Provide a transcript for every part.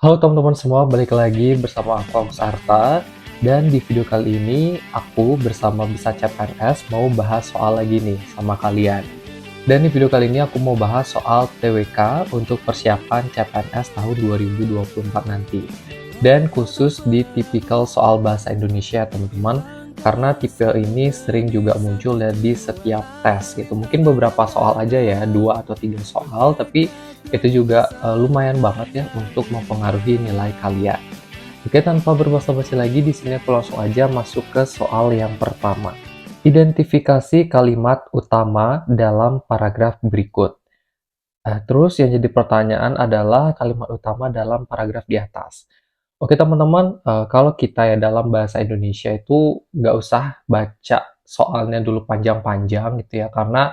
Halo teman-teman semua, balik lagi bersama aku Agus Arta. Dan di video kali ini aku bersama Bisa CPNS mau bahas soal lagi nih sama kalian. Dan di video kali ini aku mau bahas soal TWK untuk persiapan CPNS tahun 2024 nanti. Dan khusus di tipikal soal bahasa Indonesia teman-teman, karena tipe ini sering juga muncul ya di setiap tes gitu. Mungkin beberapa soal aja ya, 2 atau 3 soal, tapi itu juga lumayan banget ya untuk mempengaruhi nilai kalian. Oke, tanpa berbasa-basi lagi, di sini aku langsung aja masuk ke soal yang pertama. Identifikasi kalimat utama dalam paragraf berikut. Terus yang jadi pertanyaan adalah kalimat utama dalam paragraf di atas. Oke teman-teman, kalau kita ya dalam bahasa Indonesia itu nggak usah baca soalnya dulu panjang-panjang gitu ya, karena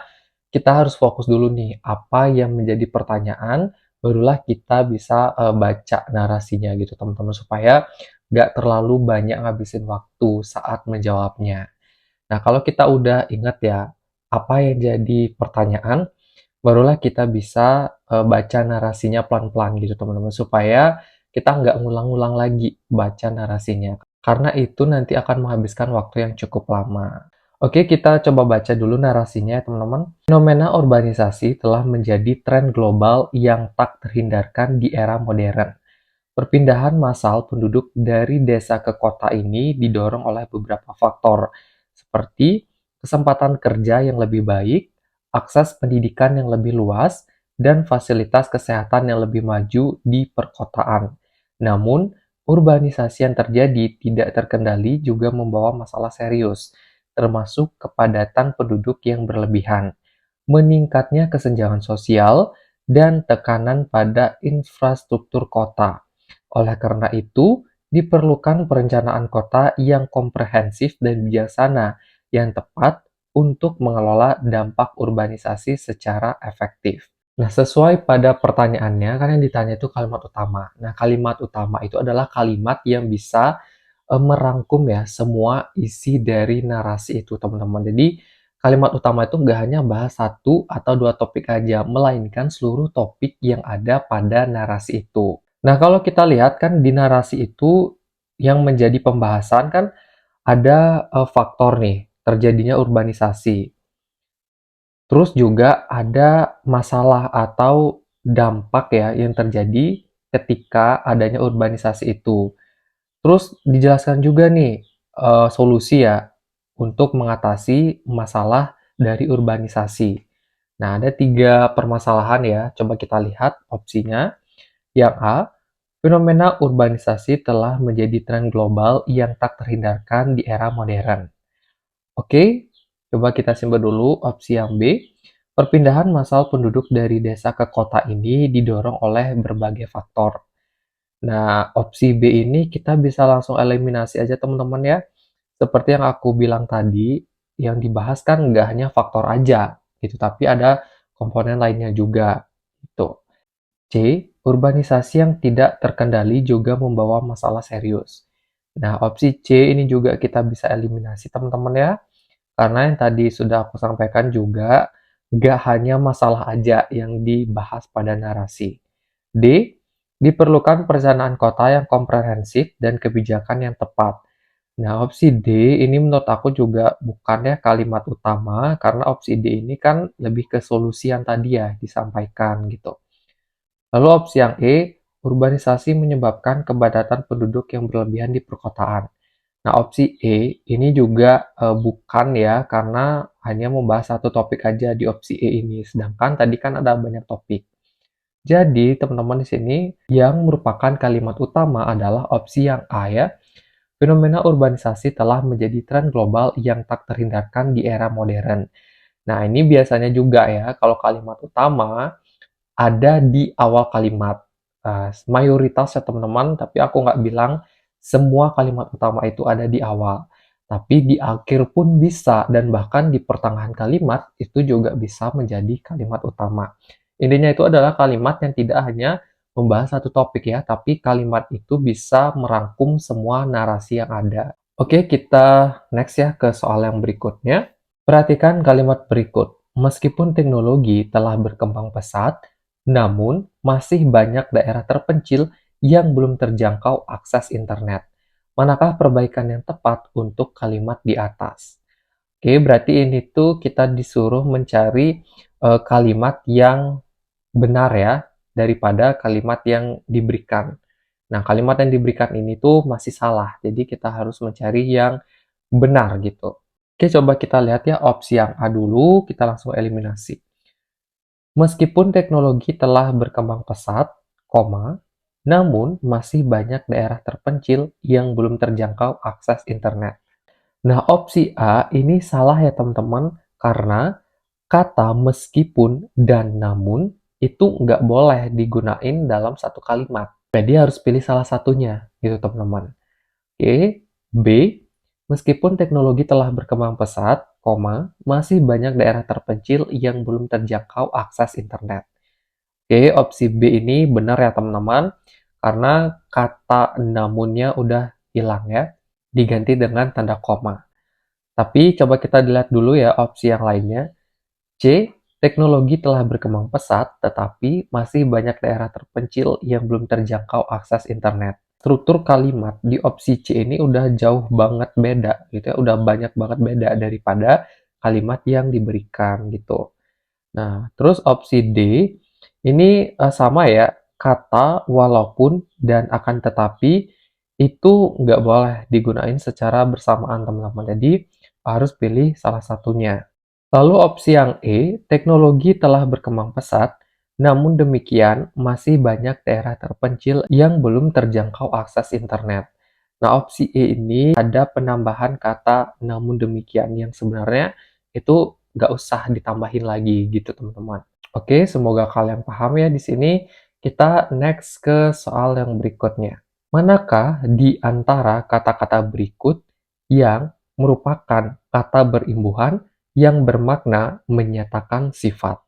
kita harus fokus dulu nih, apa yang menjadi pertanyaan, barulah kita bisa baca narasinya gitu teman-teman, supaya nggak terlalu banyak ngabisin waktu saat menjawabnya. Nah kalau kita udah ingat ya, apa yang jadi pertanyaan, barulah kita bisa baca narasinya pelan-pelan gitu teman-teman, supaya kita nggak ngulang-ngulang lagi baca narasinya. Karena itu nanti akan menghabiskan waktu yang cukup lama. Oke, kita coba baca dulu narasinya ya teman-teman. Fenomena urbanisasi telah menjadi tren global yang tak terhindarkan di era modern. Perpindahan massal penduduk dari desa ke kota ini didorong oleh beberapa faktor, seperti kesempatan kerja yang lebih baik, akses pendidikan yang lebih luas, dan fasilitas kesehatan yang lebih maju di perkotaan. Namun, urbanisasi yang terjadi tidak terkendali juga membawa masalah serius, termasuk kepadatan penduduk yang berlebihan, meningkatnya kesenjangan sosial, dan tekanan pada infrastruktur kota. Oleh karena itu, diperlukan perencanaan kota yang komprehensif dan bijaksana yang tepat untuk mengelola dampak urbanisasi secara efektif. Nah, sesuai pada pertanyaannya, kan yang ditanya itu kalimat utama. Nah, kalimat utama itu adalah kalimat yang bisa merangkum ya semua isi dari narasi itu, teman-teman. Jadi, kalimat utama itu nggak hanya bahas 1 atau 2 topik aja, melainkan seluruh topik yang ada pada narasi itu. Nah, kalau kita lihat kan di narasi itu yang menjadi pembahasan kan ada faktor nih, terjadinya urbanisasi. Terus juga ada masalah atau dampak ya yang terjadi ketika adanya urbanisasi itu. Terus dijelaskan juga nih solusi ya untuk mengatasi masalah dari urbanisasi. Nah, ada 3 permasalahan ya. Coba kita lihat opsinya. Yang A, fenomena urbanisasi telah menjadi tren global yang tak terhindarkan di era modern. Oke, coba kita simak dulu opsi yang B. Perpindahan massal penduduk dari desa ke kota ini didorong oleh berbagai faktor. Nah, opsi B ini kita bisa langsung eliminasi aja teman-teman ya. Seperti yang aku bilang tadi, yang dibahas kan nggak hanya faktor aja gitu, tapi ada komponen lainnya juga. Gitu. C. Urbanisasi yang tidak terkendali juga membawa masalah serius. Nah, opsi C ini juga kita bisa eliminasi teman-teman ya. Karena yang tadi sudah aku sampaikan juga, nggak hanya masalah aja yang dibahas pada narasi. D. Diperlukan perencanaan kota yang komprehensif dan kebijakan yang tepat. Nah, opsi D ini menurut aku juga bukan ya kalimat utama, karena opsi D ini kan lebih ke solusi yang tadi ya disampaikan gitu. Lalu opsi yang E, urbanisasi menyebabkan kepadatan penduduk yang berlebihan di perkotaan. Nah, opsi E ini juga bukan ya, karena hanya membahas 1 topik aja di opsi E ini, sedangkan tadi kan ada banyak topik. Jadi, teman-teman di sini yang merupakan kalimat utama adalah opsi yang A ya. Fenomena urbanisasi telah menjadi tren global yang tak terhindarkan di era modern. Nah, ini biasanya juga ya, kalau kalimat utama ada di awal kalimat. Mayoritas ya teman-teman, tapi aku nggak bilang semua kalimat utama itu ada di awal. Tapi di akhir pun bisa, dan bahkan di pertengahan kalimat itu juga bisa menjadi kalimat utama. Intinya itu adalah kalimat yang tidak hanya membahas 1 topik ya, tapi kalimat itu bisa merangkum semua narasi yang ada. Oke, kita next ya ke soal yang berikutnya. Perhatikan kalimat berikut. Meskipun teknologi telah berkembang pesat, namun masih banyak daerah terpencil yang belum terjangkau akses internet. Manakah perbaikan yang tepat untuk kalimat di atas? Oke, berarti ini tuh kita disuruh mencari kalimat yang benar ya, daripada kalimat yang diberikan. Nah, kalimat yang diberikan ini tuh masih salah, jadi kita harus mencari yang benar gitu. Oke, coba kita lihat ya opsi yang A dulu, kita langsung eliminasi. Meskipun teknologi telah berkembang pesat, namun masih banyak daerah terpencil yang belum terjangkau akses internet. Nah, opsi A ini salah ya teman-teman, karena kata meskipun dan namun itu nggak boleh digunain dalam satu kalimat. Jadi harus pilih salah satunya, gitu teman-teman. Oke, B. Meskipun teknologi telah berkembang pesat, masih banyak daerah terpencil yang belum terjangkau akses internet. Oke, opsi B ini benar ya teman-teman, karena kata namunnya udah hilang ya, diganti dengan tanda koma. Tapi coba kita lihat dulu ya opsi yang lainnya. C. Teknologi telah berkembang pesat, tetapi masih banyak daerah terpencil yang belum terjangkau akses internet. Struktur kalimat di opsi C ini udah jauh banget beda, gitu ya, udah banyak banget beda daripada kalimat yang diberikan gitu. Nah, terus opsi D ini sama ya, kata walaupun dan akan tetapi itu nggak boleh digunain secara bersamaan teman-teman. Jadi harus pilih salah satunya. Lalu opsi yang E, teknologi telah berkembang pesat, namun demikian masih banyak daerah terpencil yang belum terjangkau akses internet. Nah, opsi E ini ada penambahan kata namun demikian yang sebenarnya itu nggak usah ditambahin lagi gitu teman-teman. Oke, semoga kalian paham ya di sini. Kita next ke soal yang berikutnya. Manakah di antara kata-kata berikut yang merupakan kata berimbuhan yang bermakna menyatakan sifat?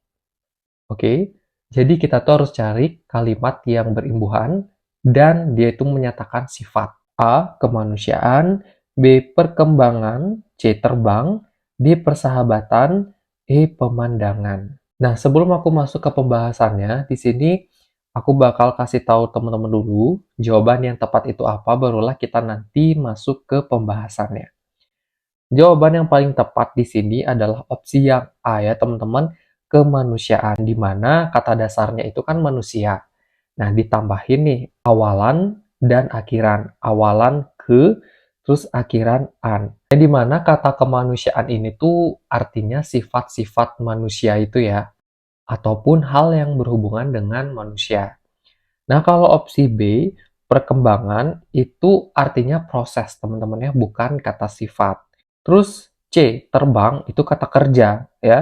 Oke, jadi kita tuh harus cari kalimat yang berimbuhan dan dia itu menyatakan sifat. A. Kemanusiaan, B. Perkembangan, C. Terbang, D. Persahabatan, E. Pemandangan. Nah, sebelum aku masuk ke pembahasannya, di sini aku bakal kasih tahu teman-teman dulu jawaban yang tepat itu apa, barulah kita nanti masuk ke pembahasannya. Jawaban yang paling tepat di sini adalah opsi yang A ya teman-teman, kemanusiaan, di mana kata dasarnya itu kan manusia. Nah, ditambahin nih awalan dan akhiran. Awalan ke, terus akhiran an. Yang dimana kata kemanusiaan ini tuh artinya sifat-sifat manusia itu ya, ataupun hal yang berhubungan dengan manusia. Nah, kalau opsi B, perkembangan itu artinya proses, teman-teman ya, bukan kata sifat. Terus C, terbang itu kata kerja ya.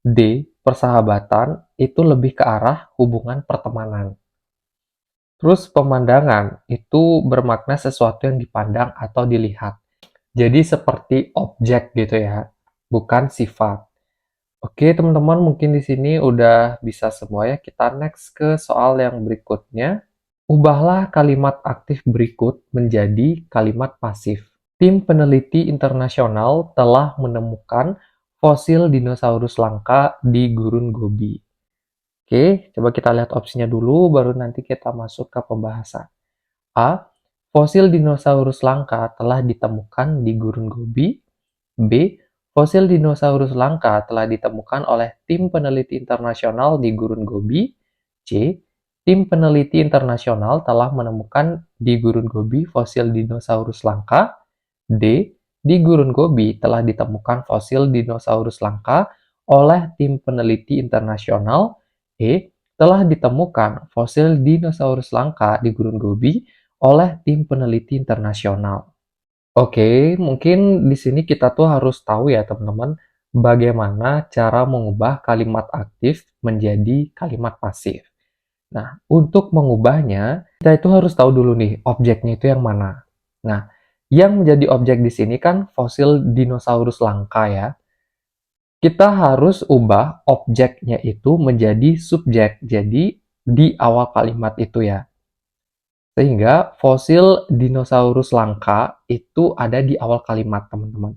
D, persahabatan itu lebih ke arah hubungan pertemanan. Terus pemandangan itu bermakna sesuatu yang dipandang atau dilihat. Jadi seperti objek gitu ya, bukan sifat. Oke, teman-teman, mungkin di sini udah bisa semua ya. Kita next ke soal yang berikutnya. Ubahlah kalimat aktif berikut menjadi kalimat pasif. Tim peneliti internasional telah menemukan fosil dinosaurus langka di Gurun Gobi. Oke, coba kita lihat opsinya dulu, baru nanti kita masuk ke pembahasan. A. Fosil dinosaurus langka telah ditemukan di Gurun Gobi. B. Fosil dinosaurus langka telah ditemukan oleh tim peneliti internasional di Gurun Gobi. C. Tim peneliti internasional telah menemukan di Gurun Gobi fosil dinosaurus langka. D. Di Gurun Gobi telah ditemukan fosil dinosaurus langka oleh tim peneliti internasional. E. Telah ditemukan fosil dinosaurus langka di Gurun Gobi oleh tim peneliti internasional. Oke, mungkin di sini kita tuh harus tahu ya teman-teman, bagaimana cara mengubah kalimat aktif menjadi kalimat pasif. Nah, untuk mengubahnya, kita itu harus tahu dulu nih, objeknya itu yang mana. Nah, yang menjadi objek di sini kan fosil dinosaurus langka ya. Kita harus ubah objeknya itu menjadi subjek. Jadi, di awal kalimat itu ya. Sehingga fosil dinosaurus langka itu ada di awal kalimat, teman-teman.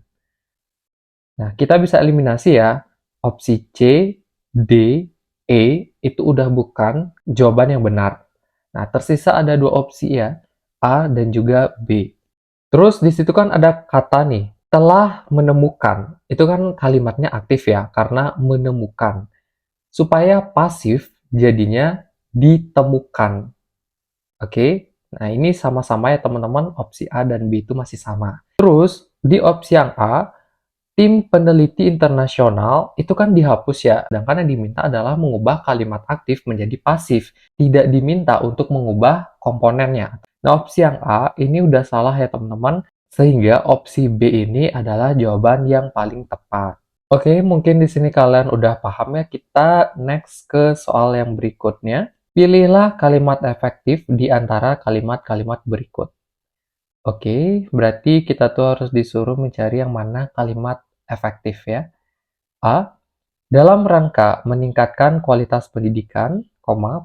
Nah, kita bisa eliminasi ya. Opsi C, D, E itu udah bukan jawaban yang benar. Nah, tersisa ada dua opsi ya, A dan juga B. Terus di situ kan ada kata nih, telah menemukan. Itu kan kalimatnya aktif ya, karena menemukan. Supaya pasif jadinya ditemukan. Oke? Nah, ini sama-sama ya teman-teman, opsi A dan B itu masih sama. Terus di opsi yang A, tim peneliti internasional itu kan dihapus ya, sedangkan yang diminta adalah mengubah kalimat aktif menjadi pasif, tidak diminta untuk mengubah komponennya. Nah, opsi yang A ini udah salah ya teman-teman, sehingga opsi B ini adalah jawaban yang paling tepat. Oke, mungkin di sini kalian udah paham ya, kita next ke soal yang berikutnya. Pilihlah kalimat efektif di antara kalimat-kalimat berikut. Oke, berarti kita tuh harus disuruh mencari yang mana kalimat efektif ya. A. Dalam rangka meningkatkan kualitas pendidikan,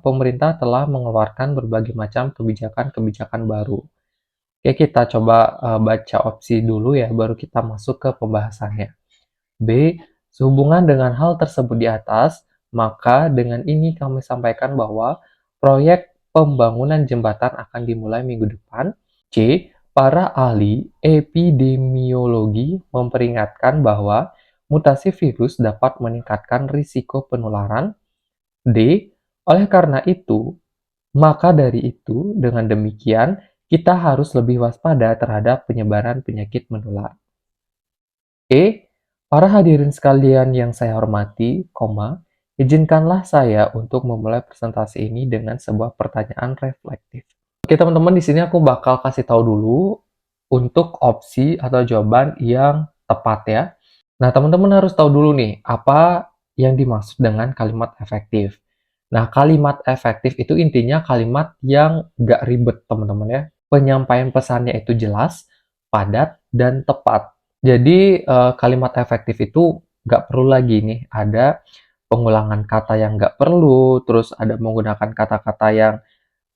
pemerintah telah mengeluarkan berbagai macam kebijakan-kebijakan baru. Oke, kita coba baca opsi dulu ya, baru kita masuk ke pembahasannya. B. Sehubungan dengan hal tersebut di atas, maka dengan ini kami sampaikan bahwa proyek pembangunan jembatan akan dimulai minggu depan. C. Para ahli epidemiologi memperingatkan bahwa mutasi virus dapat meningkatkan risiko penularan. D. Oleh karena itu, maka dari itu, dengan demikian, kita harus lebih waspada terhadap penyebaran penyakit menular. E. Para hadirin sekalian yang saya hormati, izinkanlah saya untuk memulai presentasi ini dengan sebuah pertanyaan reflektif. Oke teman-teman, di sini aku bakal kasih tahu dulu untuk opsi atau jawaban yang tepat ya. Nah teman-teman harus tahu dulu nih, apa yang dimaksud dengan kalimat efektif. Nah kalimat efektif itu intinya kalimat yang gak ribet teman-teman ya. Penyampaian pesannya itu jelas, padat, dan tepat. Jadi kalimat efektif itu nggak perlu lagi nih ada pengulangan kata yang nggak perlu, terus ada menggunakan kata-kata yang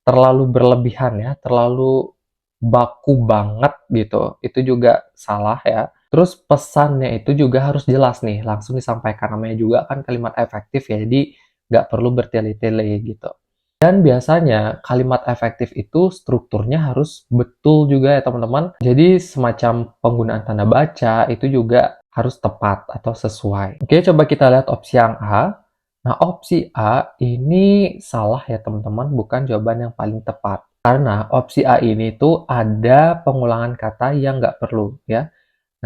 terlalu berlebihan ya, terlalu baku banget gitu. Itu juga salah ya. Terus pesannya itu juga harus jelas nih, langsung disampaikan. Namanya juga kan kalimat efektif ya, jadi nggak perlu bertele-tele gitu. Dan biasanya kalimat efektif itu strukturnya harus betul juga ya teman-teman. Jadi semacam penggunaan tanda baca itu juga harus tepat atau sesuai. Oke, coba kita lihat opsi yang A. Nah, opsi A ini salah ya teman-teman, bukan jawaban yang paling tepat. Karena opsi A ini tuh ada pengulangan kata yang nggak perlu ya.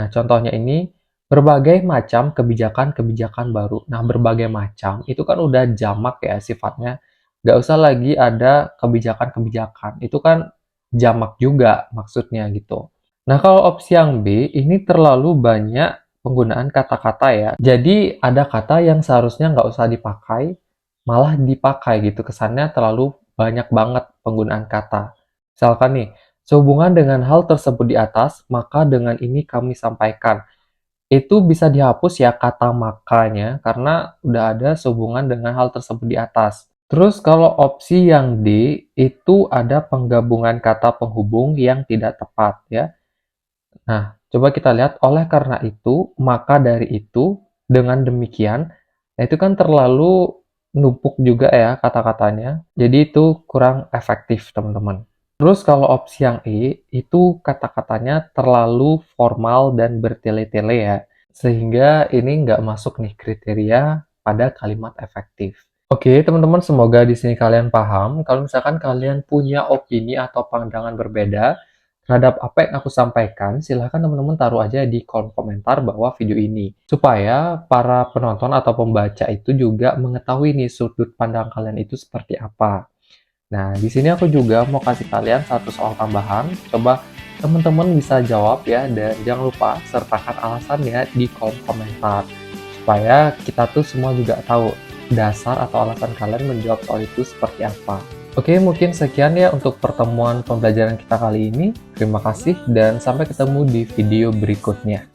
Nah, contohnya ini berbagai macam kebijakan-kebijakan baru. Nah, berbagai macam itu kan udah jamak ya sifatnya. Nggak usah lagi ada kebijakan-kebijakan. Itu kan jamak juga maksudnya gitu. Nah, kalau opsi yang B ini terlalu banyak penggunaan kata-kata ya. Jadi ada kata yang seharusnya nggak usah dipakai, malah dipakai gitu. Kesannya terlalu banyak banget penggunaan kata. Misalkan nih, sehubungan dengan hal tersebut di atas, maka dengan ini kami sampaikan. Itu bisa dihapus ya kata makanya, karena udah ada sehubungan dengan hal tersebut di atas. Terus kalau opsi yang D, itu ada penggabungan kata penghubung yang tidak tepat ya. Nah, coba kita lihat, oleh karena itu, maka dari itu, dengan demikian, nah itu kan terlalu numpuk juga ya kata-katanya. Jadi itu kurang efektif, teman-teman. Terus kalau opsi yang E, itu kata-katanya terlalu formal dan bertele-tele ya. Sehingga ini nggak masuk nih kriteria pada kalimat efektif. Oke, teman-teman, semoga di sini kalian paham. Kalau misalkan kalian punya opini atau pandangan berbeda terhadap apa yang aku sampaikan, silahkan teman-teman taruh aja di kolom komentar bawah video ini. Supaya para penonton atau pembaca itu juga mengetahui nih sudut pandang kalian itu seperti apa. Nah, di sini aku juga mau kasih kalian satu soal tambahan. Coba teman-teman bisa jawab ya, dan jangan lupa sertakan alasannya di kolom komentar. Supaya kita tuh semua juga tahu dasar atau alasan kalian menjawab soal itu seperti apa. Oke, mungkin sekian ya untuk pertemuan pembelajaran kita kali ini. Terima kasih dan sampai ketemu di video berikutnya.